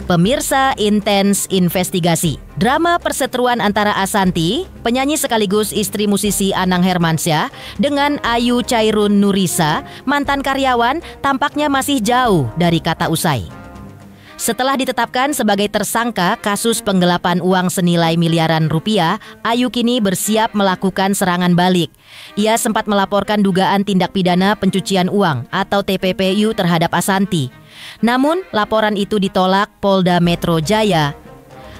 Pemirsa Intens Investigasi. Drama perseteruan antara Ashanty, penyanyi sekaligus istri musisi Anang Hermansyah, dengan Ayu Chairun Nurisa, mantan karyawan, tampaknya masih jauh dari kata usai. Setelah ditetapkan sebagai tersangka kasus penggelapan uang senilai miliaran rupiah, Ayu kini bersiap melakukan serangan balik. Ia sempat melaporkan dugaan tindak pidana pencucian uang atau TPPU terhadap Ashanty. Namun, laporan itu ditolak Polda Metro Jaya.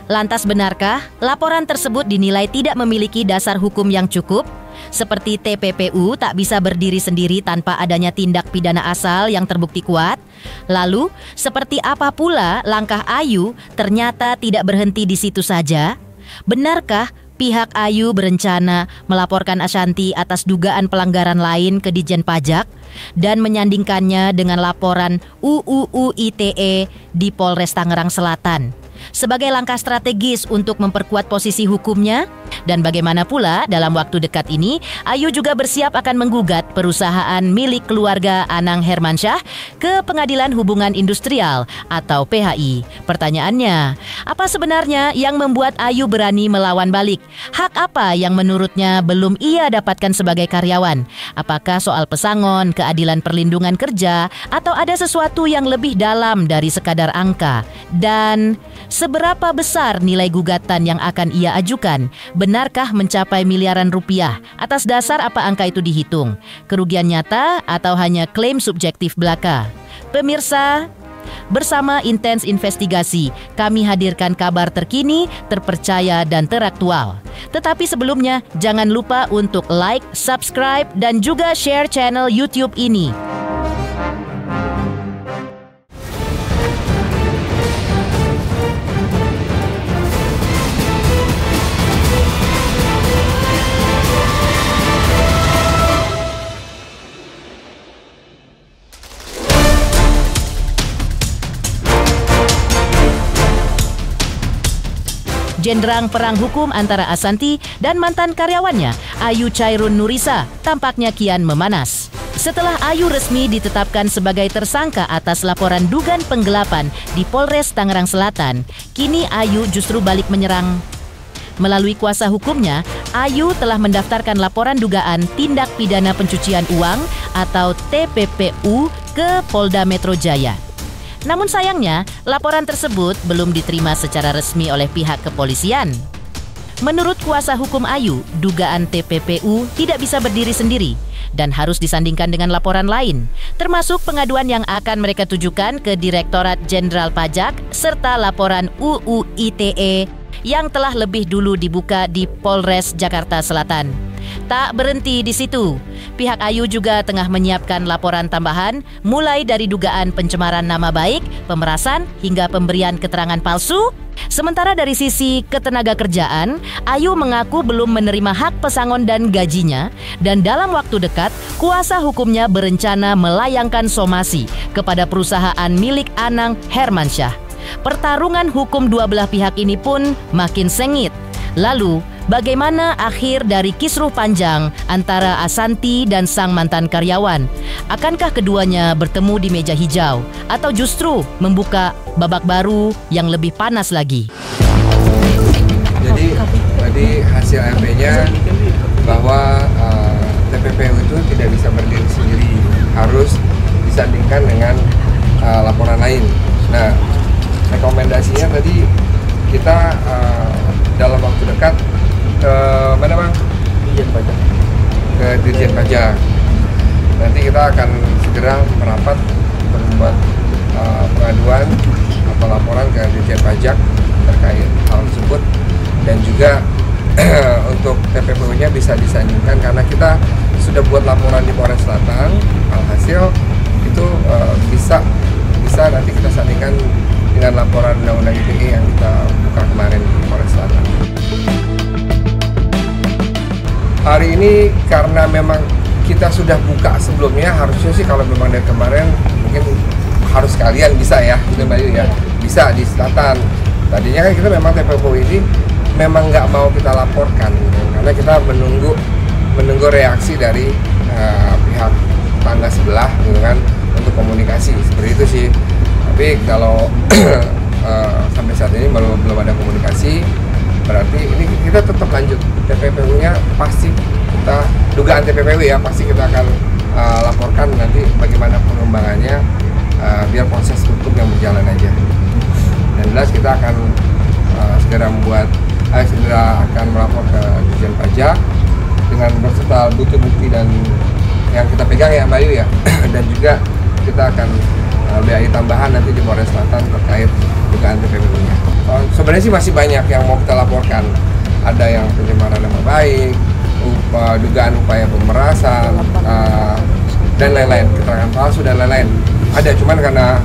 Lantas benarkah laporan tersebut dinilai tidak memiliki dasar hukum yang cukup? Seperti TPPU tak bisa berdiri sendiri tanpa adanya tindak pidana asal yang terbukti kuat. Lalu, seperti apa pula langkah Ayu ternyata tidak berhenti di situ saja? Benarkah pihak Ayu berencana melaporkan Ashanty atas dugaan pelanggaran lain ke Ditjen Pajak dan menyandingkannya dengan laporan UU ITE di Polres Tangerang Selatan sebagai langkah strategis untuk memperkuat posisi hukumnya? Dan bagaimana pula dalam waktu dekat ini Ayu juga bersiap akan menggugat perusahaan milik keluarga Anang Hermansyah ke Pengadilan Hubungan Industrial atau PHI. Pertanyaannya, apa sebenarnya yang membuat Ayu berani melawan balik? Hak apa yang menurutnya belum ia dapatkan sebagai karyawan? Apakah soal pesangon, keadilan perlindungan kerja, atau ada sesuatu yang lebih dalam dari sekadar angka? Dan seberapa besar nilai gugatan yang akan ia ajukan? Benarkah mencapai miliaran rupiah? Atas dasar apa angka itu dihitung? Kerugian nyata atau hanya klaim subjektif belaka? Pemirsa, bersama Intens Investigasi, kami hadirkan kabar terkini, terpercaya, dan teraktual. Tetapi sebelumnya, jangan lupa untuk like, subscribe, dan juga share channel YouTube ini. Jenderang perang hukum antara Ashanty dan mantan karyawannya, Ayu Chairun Nurisa, tampaknya kian memanas. Setelah Ayu resmi ditetapkan sebagai tersangka atas laporan dugaan penggelapan di Polres Tangerang Selatan, kini Ayu justru balik menyerang. Melalui kuasa hukumnya, Ayu telah mendaftarkan laporan dugaan tindak pidana pencucian uang atau TPPU ke Polda Metro Jaya. Namun sayangnya, laporan tersebut belum diterima secara resmi oleh pihak kepolisian. Menurut kuasa hukum Ayu, dugaan TPPU tidak bisa berdiri sendiri dan harus disandingkan dengan laporan lain, termasuk pengaduan yang akan mereka tujukan ke Direktorat Jenderal Pajak serta laporan UU ITE yang telah lebih dulu dibuka di Polres Jakarta Selatan. Tak berhenti di situ, pihak Ayu juga tengah menyiapkan laporan tambahan mulai dari dugaan pencemaran nama baik, pemerasan, hingga pemberian keterangan palsu. Sementara dari sisi ketenagakerjaan, Ayu mengaku belum menerima hak pesangon dan gajinya, dan dalam waktu dekat, kuasa hukumnya berencana melayangkan somasi kepada perusahaan milik Anang Hermansyah. Pertarungan hukum dua belah pihak ini pun makin sengit. Lalu, bagaimana akhir dari kisruh panjang antara Ashanty dan sang mantan karyawan? Akankah keduanya bertemu di meja hijau atau justru membuka babak baru yang lebih panas lagi? Jadi tadi hasil MP-nya bahwa TPPU itu tidak bisa berdiri sendiri, harus disandingkan dengan laporan lain. Nah, rekomendasinya tadi kita dalam waktu dekat ke mana bang? Ditjen Pajak. Ke Ditjen Pajak. Nanti kita akan segera merapat membuat pengaduan atau laporan ke Ditjen Pajak terkait hal tersebut, dan juga untuk TPPU-nya bisa disandingkan karena kita sudah buat laporan di Polres Selatan. Alhasil itu bisa nanti kita sandingkan dengan laporan undang-undang ITE yang kita buka kemarin di Polres Selatan. Hari ini karena memang kita sudah buka sebelumnya, harusnya sih kalau memang dari kemarin mungkin harus kalian bisa ya, bisa di Selatan. Tadinya kan kita memang TPPU ini memang nggak mau kita laporkan gitu, karena kita menunggu reaksi dari pihak tangga sebelah gitu kan untuk komunikasi seperti itu sih. Tapi kalau sampai saat ini belum ada komunikasi. Berarti ini kita tetap lanjut. TPPU-nya pasti kita, dugaan TPPU ya, pasti kita akan laporkan nanti bagaimana pengembangannya, biar proses hukum yang berjalan aja. Dan jelas kita akan segera akan melapor ke Ditjen Pajak dengan beserta bukti-bukti dan yang kita pegang ya Mbak Ayu ya. Dan juga kita akan BAI tambahan nanti di Polres Selatan terkait dugaan TPPU-nya. Sebenarnya sih masih banyak yang mau kita laporkan. Ada yang pencemaran nama baik, dugaan upaya pemerasan, dan lain-lain, keterangan palsu dan lain-lain. Ada, cuman karena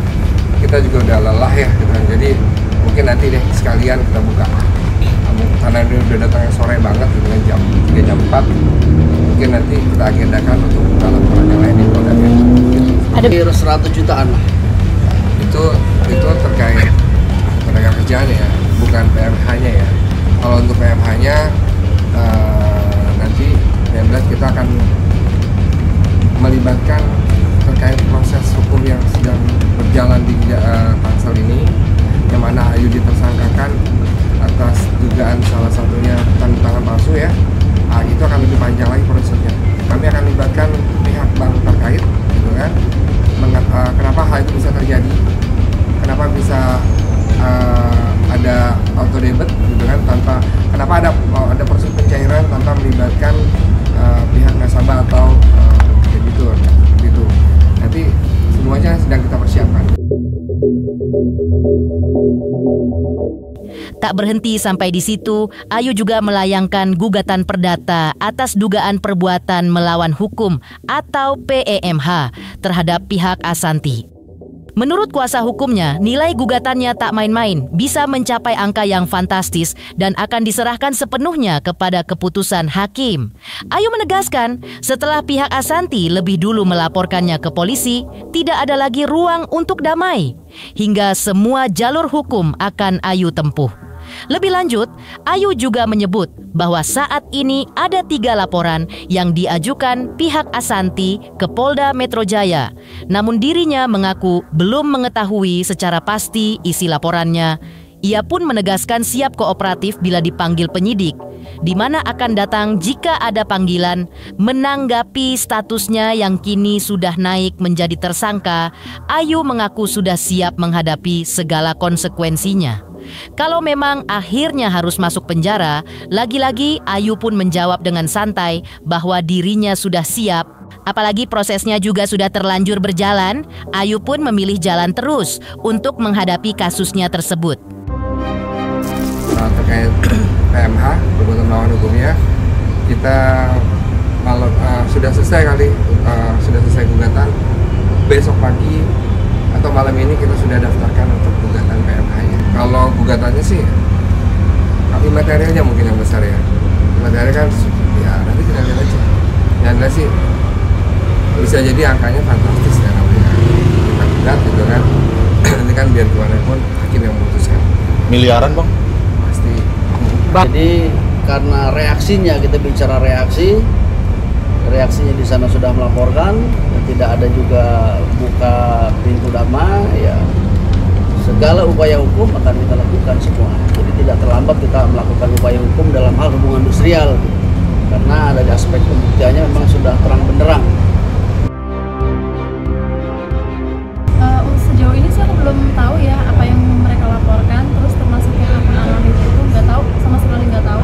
kita juga udah lelah ya, gitu kan. Jadi mungkin nanti deh sekalian kita buka. Karena ini udah datangnya sore banget, gitu kan, jam 3 jam 4. Mungkin nanti kita agendakan untuk buka laporan yang lain di Polda Metro. Gitu. Ada 100 jutaan lah. Itu terkait tenaga kerjaan ya, bukan PMH-nya ya. Kalau untuk PMH-nya nanti yang jelas kita akan melibatkan terkait proses hukum yang sedang berjalan di Tangsel ini, yang mana Ayu ditersangkakan atas dugaan salah satunya tanda tangan palsu ya. Itu akan lebih panjang lagi prosesnya. Kami akan libatkan pihak bank terkait, gitu kan. Kenapa hal itu bisa terjadi? Kenapa bisa ada auto debit, gitu kan? Kenapa ada proses pencairan tanpa melibatkan pihak nasabah atau debitur, gitu. Nanti semuanya sedang kita persiapkan. Tak berhenti sampai di situ, Ayu juga melayangkan gugatan perdata atas dugaan perbuatan melawan hukum atau PEMH terhadap pihak Assanti. Menurut kuasa hukumnya, nilai gugatannya tak main-main, bisa mencapai angka yang fantastis dan akan diserahkan sepenuhnya kepada keputusan hakim. Ayu menegaskan, setelah pihak Assanti lebih dulu melaporkannya ke polisi, tidak ada lagi ruang untuk damai, hingga semua jalur hukum akan Ayu tempuh. Lebih lanjut, Ayu juga menyebut bahwa saat ini ada 3 laporan yang diajukan pihak Assanti ke Polda Metro Jaya. Namun dirinya mengaku belum mengetahui secara pasti isi laporannya. Ia pun menegaskan siap kooperatif bila dipanggil penyidik, di mana akan datang jika ada panggilan. Menanggapi statusnya yang kini sudah naik menjadi tersangka, Ayu mengaku sudah siap menghadapi segala konsekuensinya. Kalau memang akhirnya harus masuk penjara, lagi-lagi Ayu pun menjawab dengan santai bahwa dirinya sudah siap. Apalagi prosesnya juga sudah terlanjur berjalan, Ayu pun memilih jalan terus untuk menghadapi kasusnya tersebut. Terkait PMH, perbuatan melawan hukumnya, kita kalau sudah selesai gugatan, besok pagi atau malam ini kita sudah daftarkan untuk gugatan PMH-nya. Kalau gugatannya sih, materialnya mungkin yang besar ya. Materi kan, ya nanti kita lihat aja. Yang jelas sih, bisa jadi angkanya fantastis ya namanya. Kita gugat gitu kan. Nanti kan biar gimana pun hakim yang memutuskan. Miliaran bang? Pasti. Jadi karena reaksinya, kita bicara reaksinya di sana sudah melaporkan, tidak ada juga buka pintu damai, ya segala upaya hukum akan kita lakukan semua. Jadi tidak terlambat kita melakukan upaya hukum dalam hal hubungan industrial, karena dari aspek pembuktiannya memang sudah terang benderang. Sejauh ini sih aku belum tahu ya apa yang mereka laporkan, terus termasuk yang akun anonim itu nggak tahu, sama sekali nggak tahu.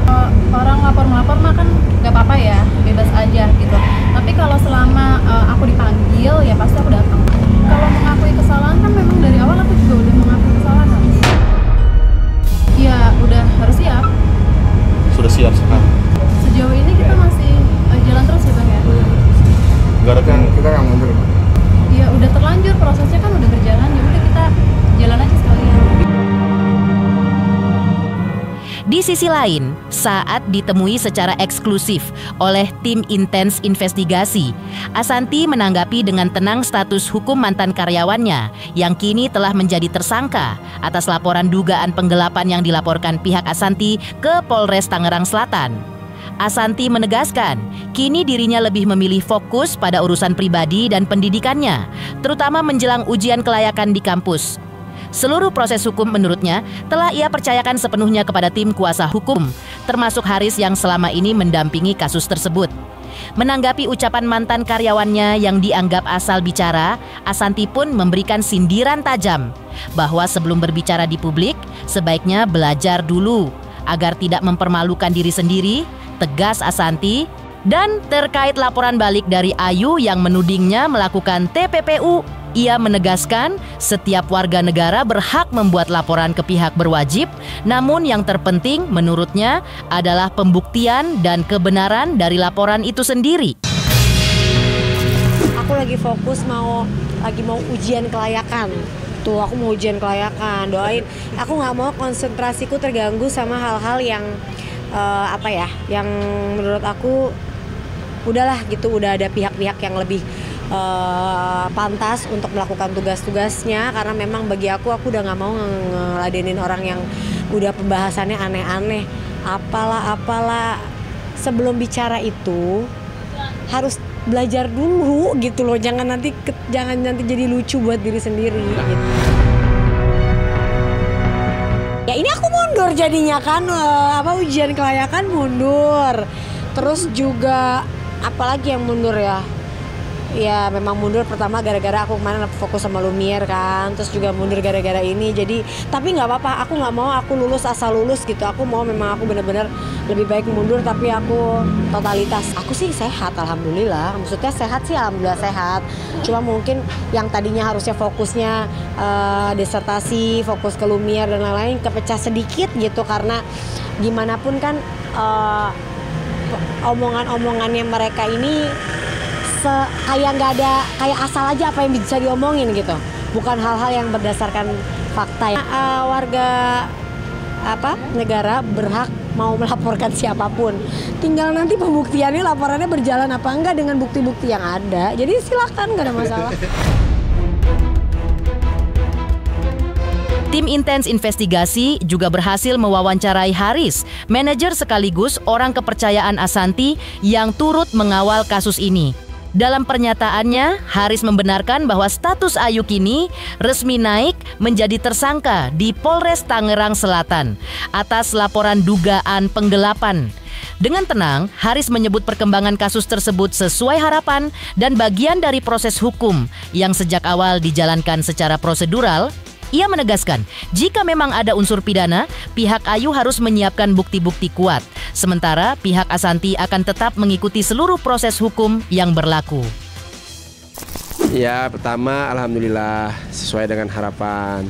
Orang melapor mah kan nggak apa-apa ya, bebas aja gitu. Tapi kalau selama aku dipanggil ya pasti aku datang. Kalau mengakui kesalahan kan memang dari awal aku juga udah mengakui kesalahan. Iya, udah harus siap. Sudah siap sekarang? Sejauh ini kita masih jalan terus ya Bang ya? Gak ada kan? Kita nggak mundur. Iya, udah terlanjur, prosesnya kan udah berjalan, ya udah kita jalan aja sekalian. Di sisi lain, saat ditemui secara eksklusif oleh tim intens investigasi, Assanti menanggapi dengan tenang status hukum mantan karyawannya yang kini telah menjadi tersangka atas laporan dugaan penggelapan yang dilaporkan pihak Assanti ke Polres Tangerang Selatan. Assanti menegaskan, kini dirinya lebih memilih fokus pada urusan pribadi dan pendidikannya, terutama menjelang ujian kelayakan di kampus. Seluruh proses hukum menurutnya telah ia percayakan sepenuhnya kepada tim kuasa hukum, termasuk Haris yang selama ini mendampingi kasus tersebut. Menanggapi ucapan mantan karyawannya yang dianggap asal bicara, Asanti pun memberikan sindiran tajam bahwa sebelum berbicara di publik, sebaiknya belajar dulu agar tidak mempermalukan diri sendiri, tegas Asanti. Dan terkait laporan balik dari Ayu yang menudingnya melakukan TPPU, ia menegaskan setiap warga negara berhak membuat laporan ke pihak berwajib, namun yang terpenting menurutnya adalah pembuktian dan kebenaran dari laporan itu sendiri. Aku lagi fokus mau ujian kelayakan. Tuh, aku mau ujian kelayakan, doain. Aku nggak mau konsentrasiku terganggu sama hal-hal yang yang menurut aku udahlah gitu, udah ada pihak-pihak yang lebih pantas untuk melakukan tugas-tugasnya, karena memang bagi aku udah nggak mau ngeladenin orang yang udah pembahasannya aneh-aneh, apalah. Sebelum bicara itu harus belajar dulu gitu loh, jangan nanti jadi lucu buat diri sendiri gitu. Ya ini aku mundur jadinya kan, ujian kelayakan mundur, terus juga apalagi yang mundur ya. Ya memang mundur pertama gara-gara aku kemarin fokus sama Lumiere kan, terus juga mundur gara-gara ini. Jadi tapi nggak apa-apa, aku nggak mau aku lulus asal lulus gitu. Aku mau memang aku benar-benar lebih baik mundur tapi aku totalitas. Aku sih sehat alhamdulillah, maksudnya sehat sih alhamdulillah sehat. Cuma mungkin yang tadinya harusnya fokusnya disertasi, fokus ke Lumiere dan lain-lain kepecah sedikit gitu, karena gimana pun kan omongan-omongannya mereka ini kayak nggak ada, kayak asal aja apa yang bisa diomongin gitu, bukan hal-hal yang berdasarkan fakta. Warga negara berhak mau melaporkan siapapun, tinggal nanti pembuktiannya, laporannya berjalan apa enggak dengan bukti-bukti yang ada. Jadi silakan, nggak ada masalah. Tim Intens Investigasi juga berhasil mewawancarai Haris, manajer sekaligus orang kepercayaan Asanti yang turut mengawal kasus ini. Dalam pernyataannya, Haris membenarkan bahwa status Ayu kini resmi naik menjadi tersangka di Polres Tangerang Selatan atas laporan dugaan penggelapan. Dengan tenang, Haris menyebut perkembangan kasus tersebut sesuai harapan dan bagian dari proses hukum yang sejak awal dijalankan secara prosedural. Ia menegaskan, jika memang ada unsur pidana, pihak Ayu harus menyiapkan bukti-bukti kuat. Sementara pihak Asanti akan tetap mengikuti seluruh proses hukum yang berlaku. Ya, pertama alhamdulillah sesuai dengan harapan.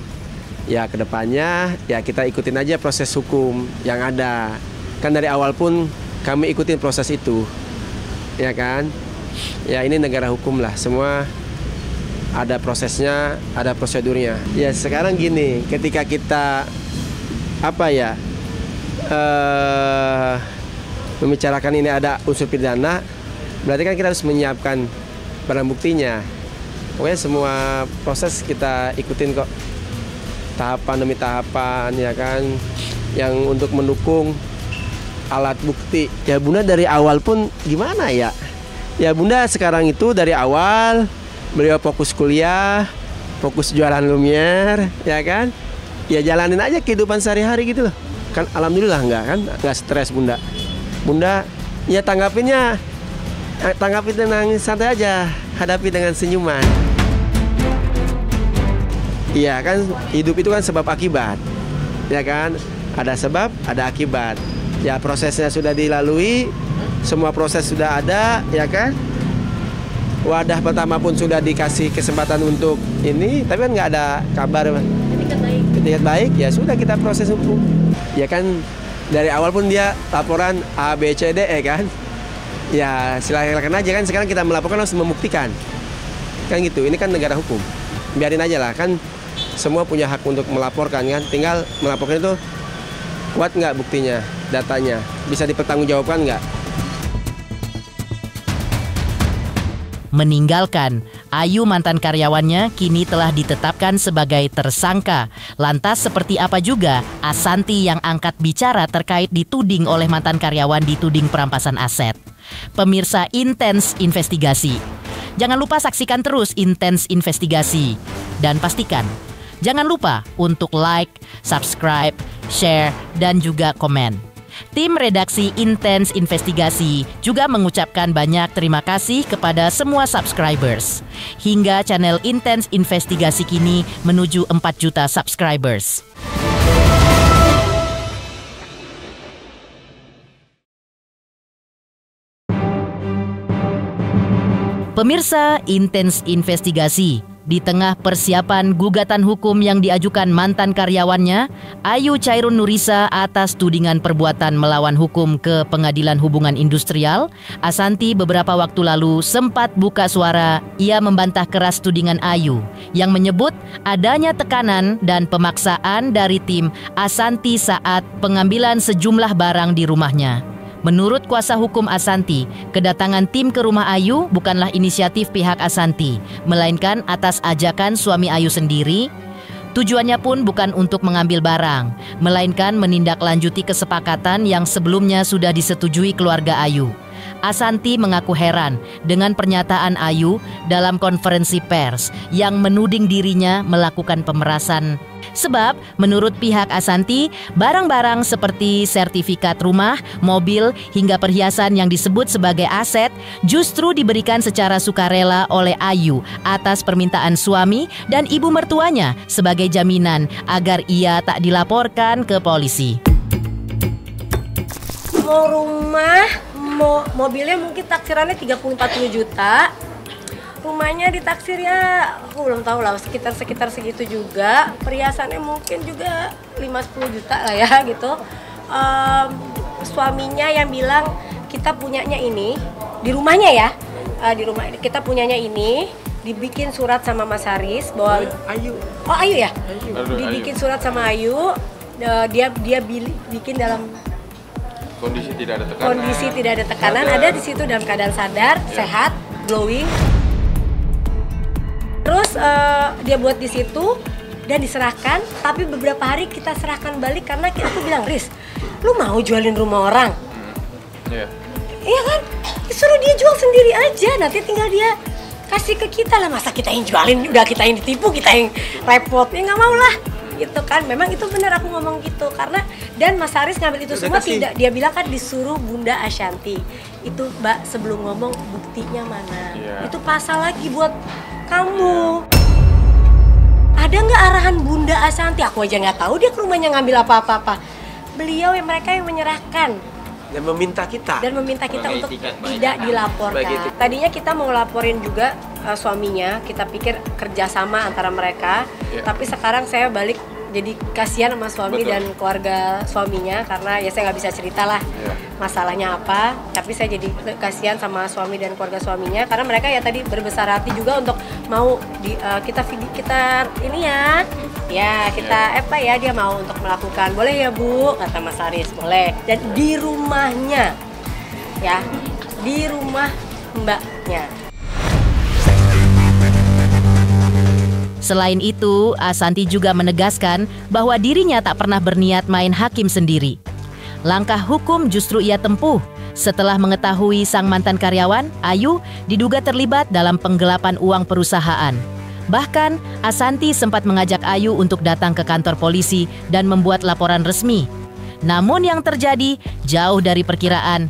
Ya, kedepannya ya kita ikutin aja proses hukum yang ada. Kan dari awal pun kami ikutin proses itu. Ya kan? Ya ini negara hukum lah, semua ada prosesnya, ada prosedurnya. Ya sekarang gini, ketika kita membicarakan ini ada unsur pidana, berarti kan kita harus menyiapkan barang buktinya. Pokoknya semua proses kita ikutin kok, tahapan demi tahapan ya kan, yang untuk mendukung alat bukti. Ya Bunda dari awal pun gimana ya? Ya Bunda sekarang itu dari awal beliau fokus kuliah, fokus jualan Lumiere, ya kan? Ya jalanin aja kehidupan sehari-hari gitu loh. Kan alhamdulillah nggak stres Bunda. Bunda ya tanggapi dengan santai aja, hadapi dengan senyuman. Iya kan, hidup itu kan sebab akibat, ya kan? Ada sebab, ada akibat. Ya prosesnya sudah dilalui, semua proses sudah ada, ya kan? Wadah pertama pun sudah dikasih kesempatan untuk ini, tapi kan nggak ada kabar etiket baik, ya sudah kita proses hukum. Ya kan dari awal pun dia laporan A, B, C, D, E kan. Ya silakan aja kan, sekarang kita melaporkan harus membuktikan. Kan gitu, ini kan negara hukum. Biarin aja lah, kan semua punya hak untuk melaporkan kan. Tinggal melaporkan itu kuat nggak buktinya, datanya, bisa dipertanggungjawabkan nggak. Meninggalkan, Ayu mantan karyawannya kini telah ditetapkan sebagai tersangka. Lantas seperti apa juga Asanti yang angkat bicara terkait dituding oleh mantan karyawan dituding perampasan aset? Pemirsa Intens Investigasi, jangan lupa saksikan terus Intens Investigasi. Dan pastikan Jangan lupa untuk like, subscribe, share, dan juga komen. Tim redaksi Intens Investigasi juga mengucapkan banyak terima kasih kepada semua subscribers. Hingga channel Intens Investigasi kini menuju 4 juta subscribers. Pemirsa Intens Investigasi, di tengah persiapan gugatan hukum yang diajukan mantan karyawannya, Ayu Chairun Nurisa atas tudingan perbuatan melawan hukum ke Pengadilan Hubungan Industrial, Asanti beberapa waktu lalu sempat buka suara. Ia membantah keras tudingan Ayu yang menyebut adanya tekanan dan pemaksaan dari tim Asanti saat pengambilan sejumlah barang di rumahnya. Menurut kuasa hukum Asanti, kedatangan tim ke rumah Ayu bukanlah inisiatif pihak Asanti, melainkan atas ajakan suami Ayu sendiri. Tujuannya pun bukan untuk mengambil barang, melainkan menindaklanjuti kesepakatan yang sebelumnya sudah disetujui keluarga Ayu. Asanti mengaku heran dengan pernyataan Ayu dalam konferensi pers yang menuding dirinya melakukan pemerasan. Sebab menurut pihak Asanti, barang-barang seperti sertifikat rumah, mobil, hingga perhiasan yang disebut sebagai aset justru diberikan secara sukarela oleh Ayu atas permintaan suami dan ibu mertuanya sebagai jaminan agar ia tak dilaporkan ke polisi. Mau rumah, mobilnya mungkin taksirannya 30-40 juta. Rumahnya ditaksir ya, aku belum tahu lah, sekitar segitu juga. Perhiasannya mungkin juga 5-10 juta lah ya gitu. Suaminya yang bilang kita punyanya ini di rumahnya ya, di rumah kita punyanya ini, dibikin surat sama Mas Haris bahwa Ayu. Oh Ayu ya, dibikin surat sama Ayu, dia bikin dalam kondisi tidak ada tekanan, ada di situ dalam keadaan sadar, sehat, glowing. Terus dia buat di situ dan diserahkan, tapi beberapa hari kita serahkan balik karena aku bilang, Riz, lu mau jualin rumah orang? Iya kan? Suruh dia jual sendiri aja, nanti tinggal dia kasih ke kita lah. Masa kita yang jualin, udah kita yang ditipu, kita yang repot, ya nggak mau lah. Gitu kan, memang itu benar aku ngomong gitu karena dan Mas Haris ngambil itu semua tidak, dia bilang kan disuruh Bunda Ashanti. Itu Mbak sebelum ngomong buktinya mana? Itu pasal lagi buat kamu. Ada nggak arahan Bunda Ashanti? Aku aja nggak tahu dia ke rumahnya ngambil apa-apa. Beliau yang mereka yang menyerahkan Dan meminta kita untuk tidak dilaporkan. Tadinya kita mau laporin juga suaminya, kita pikir kerjasama antara mereka. Tapi sekarang saya balik jadi kasihan sama suami dan keluarga suaminya karena ya saya nggak bisa cerita lah masalahnya apa. Tapi saya jadi kasihan sama suami dan keluarga suaminya karena mereka ya tadi berbesar hati juga untuk mau kita ini ya kita dia mau untuk melakukan. Boleh ya Bu, kata Mas Haris, boleh. Dan di rumahnya ya, di rumah mbaknya. Selain itu, Asanti juga menegaskan bahwa dirinya tak pernah berniat main hakim sendiri. Langkah hukum justru ia tempuh setelah mengetahui sang mantan karyawan, Ayu, diduga terlibat dalam penggelapan uang perusahaan. Bahkan, Asanti sempat mengajak Ayu untuk datang ke kantor polisi dan membuat laporan resmi. Namun yang terjadi jauh dari perkiraan.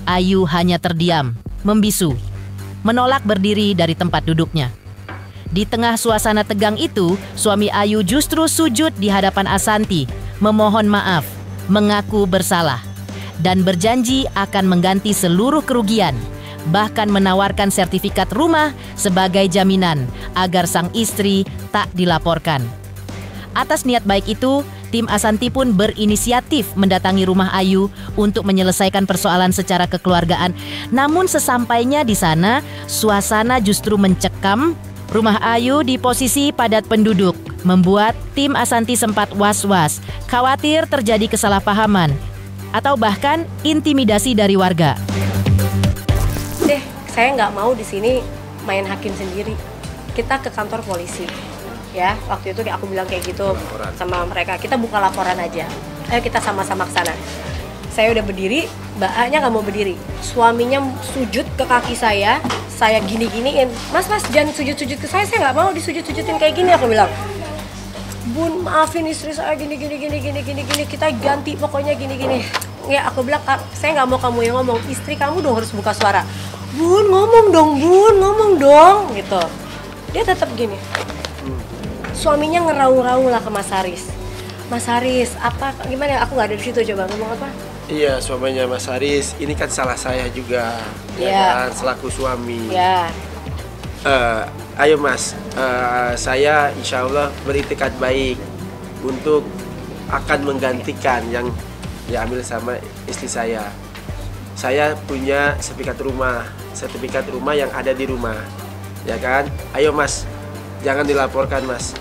Ayu hanya terdiam, membisu, menolak berdiri dari tempat duduknya. Di tengah suasana tegang itu, suami Ayu justru sujud di hadapan Asanti, memohon maaf, mengaku bersalah, dan berjanji akan mengganti seluruh kerugian, bahkan menawarkan sertifikat rumah sebagai jaminan agar sang istri tak dilaporkan. Atas niat baik itu, tim Asanti pun berinisiatif mendatangi rumah Ayu untuk menyelesaikan persoalan secara kekeluargaan. Namun sesampainya di sana, suasana justru mencekam. Rumah Ayu di posisi padat penduduk, membuat tim Asanti sempat was-was, khawatir terjadi kesalahpahaman, atau bahkan intimidasi dari warga. Saya nggak mau di sini main hakim sendiri. Kita ke kantor polisi. Ya, waktu itu aku bilang kayak gitu sama mereka. Kita buka laporan aja. Ayo kita sama-sama ke sana. Saya udah berdiri, Mbak A-nya nggak mau berdiri. Suaminya sujud ke kaki saya gini-giniin. Mas, jangan sujud-sujud ke saya nggak mau disujud-sujudin kayak gini, aku bilang. Bun, maafin istri saya gini, kita ganti pokoknya gini. Ya aku bilang, saya nggak mau kamu yang ngomong, istri kamu dong harus buka suara. Bun, ngomong dong, gitu. Dia tetap gini. Suaminya ngeraung-raung lah ke Mas Haris. Mas Haris, apa, gimana? Aku nggak ada di situ, coba ngomong apa? Iya, suaminya Mas Haris, ini kan salah saya juga, ya kan, selaku suami. Ya. Ayo Mas, saya insya Allah beritikad baik untuk akan menggantikan yang diambil sama istri saya. Saya punya sertifikat rumah yang ada di rumah, ya kan? Ayo Mas, jangan dilaporkan Mas.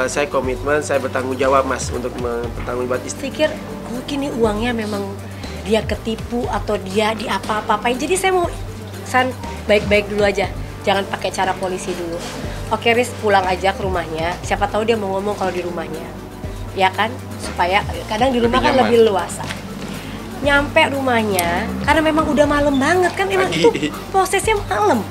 Saya komitmen, saya bertanggung jawab Mas untuk bertanggung jawab istri. Pikir mungkin nih uangnya memang dia ketipu atau dia diapa-apain. Jadi saya mau baik-baik dulu aja. Jangan pakai cara polisi dulu. Oke Riz, pulang aja ke rumahnya. Siapa tahu dia mau ngomong kalau di rumahnya, ya kan? Supaya kadang di rumah kan lebih luasa. Nyampe rumahnya, karena memang udah malam banget kan, emang itu prosesnya malam.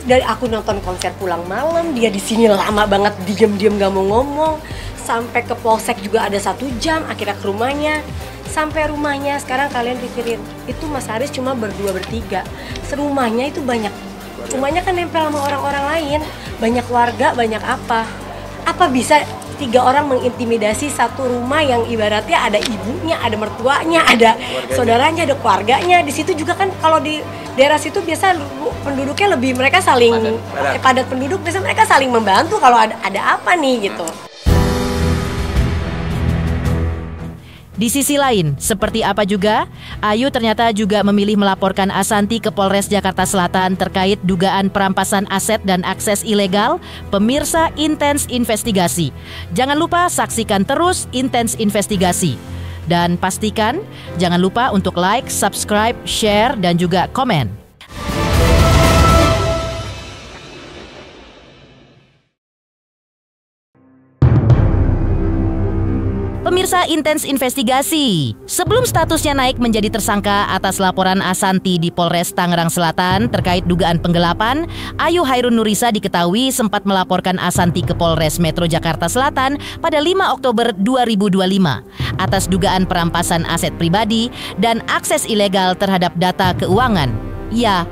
Dari aku nonton konser pulang malam, dia di sini lama banget diem gak mau ngomong. Sampai ke polsek juga ada 1 jam. Akhirnya ke rumahnya. Sampai rumahnya, sekarang kalian pikirin, itu Mas Haris cuma berdua bertiga. Serumahnya itu banyak. Rumahnya kan nempel sama orang-orang lain, banyak warga, banyak apa bisa 3 orang mengintimidasi satu rumah yang ibaratnya ada ibunya, ada mertuanya, ada saudaranya, ada keluarganya. Di situ juga kan kalau di daerah situ biasa penduduknya lebih, mereka saling padat penduduk, biasa mereka saling membantu kalau ada apa nih gitu. Di sisi lain, seperti apa juga, Ayu ternyata juga memilih melaporkan Ashanty ke Polres Jakarta Selatan terkait dugaan perampasan aset dan akses ilegal. Pemirsa, Intens Investigasi. Jangan lupa saksikan terus Intens Investigasi. Dan pastikan jangan lupa untuk like, subscribe, share, dan juga komen. Pemirsa Intens Investigasi, sebelum statusnya naik menjadi tersangka atas laporan Ashanty di Polres Tangerang Selatan terkait dugaan penggelapan, Ayu Hairun Nurisa diketahui sempat melaporkan Ashanty ke Polres Metro Jakarta Selatan pada 5 Oktober 2025 atas dugaan perampasan aset pribadi dan akses ilegal terhadap data keuangan. Ya,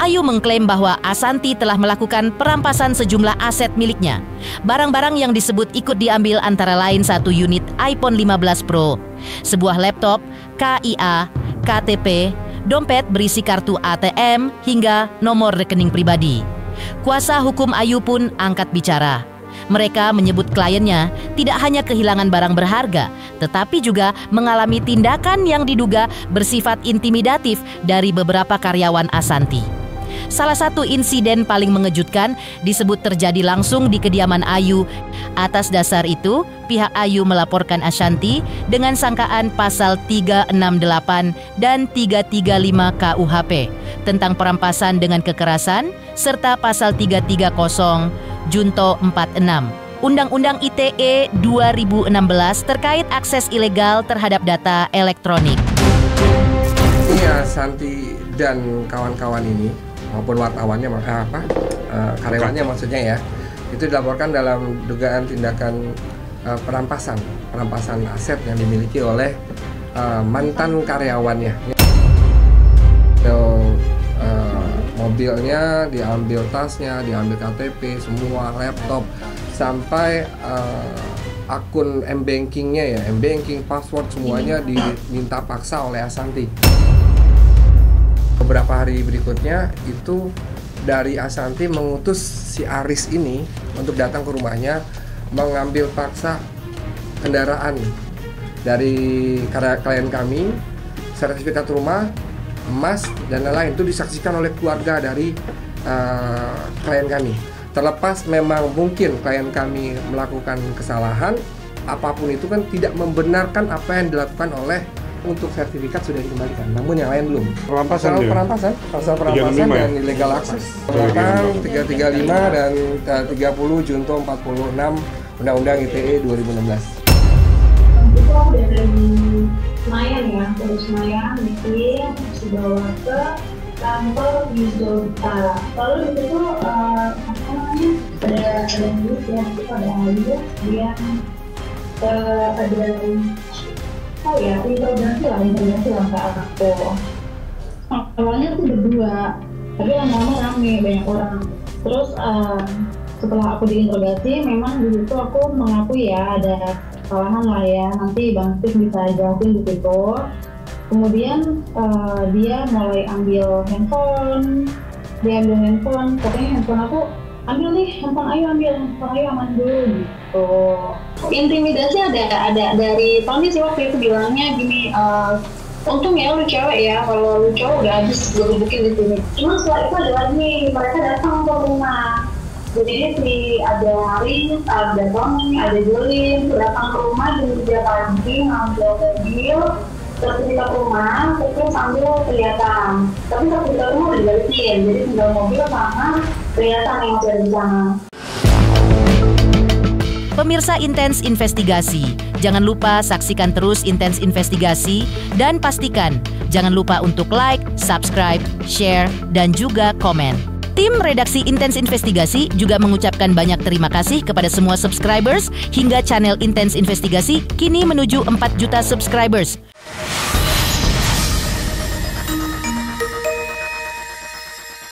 Ayu mengklaim bahwa Ashanty telah melakukan perampasan sejumlah aset miliknya. Barang-barang yang disebut ikut diambil antara lain 1 unit iPhone 15 Pro, sebuah laptop, KIA, KTP, dompet berisi kartu ATM, hingga nomor rekening pribadi. Kuasa hukum Ayu pun angkat bicara. Mereka menyebut kliennya tidak hanya kehilangan barang berharga, tetapi juga mengalami tindakan yang diduga bersifat intimidatif dari beberapa karyawan Ashanty. Salah satu insiden paling mengejutkan disebut terjadi langsung di kediaman Ayu. Atas dasar itu, pihak Ayu melaporkan Ashanty dengan sangkaan pasal 368 dan 335 KUHP tentang perampasan dengan kekerasan serta pasal 330 Junto 46 Undang-Undang ITE 2016 terkait akses ilegal terhadap data elektronik. Ini Ashanty dan kawan-kawan ini maupun wartawannya, karyawannya maksudnya ya, itu dilaporkan dalam dugaan tindakan perampasan aset yang dimiliki oleh mantan karyawannya. Mobilnya diambil, tasnya diambil, KTP, semua laptop, sampai akun m-bankingnya ya, m-banking, password semuanya diminta paksa oleh Ashanty. Beberapa hari berikutnya itu dari Ashanty mengutus si Aris ini untuk datang ke rumahnya, mengambil paksa kendaraan dari klien kami, sertifikat rumah, emas, dan lain-lain. Itu disaksikan oleh keluarga dari klien kami. Terlepas memang mungkin klien kami melakukan kesalahan, apapun itu kan tidak membenarkan apa yang dilakukan oleh, untuk sertifikat sudah dikembalikan, namun yang lain belum. Pasal perampasan dan illegal access. Pasal 335 dan 30 Junto 46 Undang-Undang ITE 2016. Itu aku udah dari Senayan ya, dari Senayan bikin dibawa ke kantor Wisdom Utara. Lalu di situ ada yang ada Ayu dia ada interogasi lah ke aku. Awalnya tuh berdua, tapi lama-lama rame banyak orang. Terus setelah aku diinterogasi, memang di situ aku mengakui ya ada kesalahan lah ya. Nanti Bang Steve bisa jelasin di situ. Kemudian dia mulai ambil handphone, katanya handphone aku ambil nih, handphone Ayu aman dulu gitu. Intimidasi ada dari Tony sih waktu itu bilangnya gini, untung ya lu cewek ya, kalau lu cowok udah habis gue gebukin di sini. Cuma setelah itu ada lagi, mereka datang ke rumah. Jadi ada Aris, ada Tony, ada Jolin, datang ke rumah jam 3 pagi, ngambil mobil, terus kita ke rumah, terus sambil kelihatan. Tapi pas kita rumah udah dibalikin, jadi tinggal mobil sama kelihatan yang masih ada di sana. Pemirsa Intens Investigasi, jangan lupa saksikan terus Intens Investigasi dan pastikan jangan lupa untuk like, subscribe, share, dan juga komen. Tim redaksi Intens Investigasi juga mengucapkan banyak terima kasih kepada semua subscribers hingga channel Intens Investigasi kini menuju 4 juta subscribers.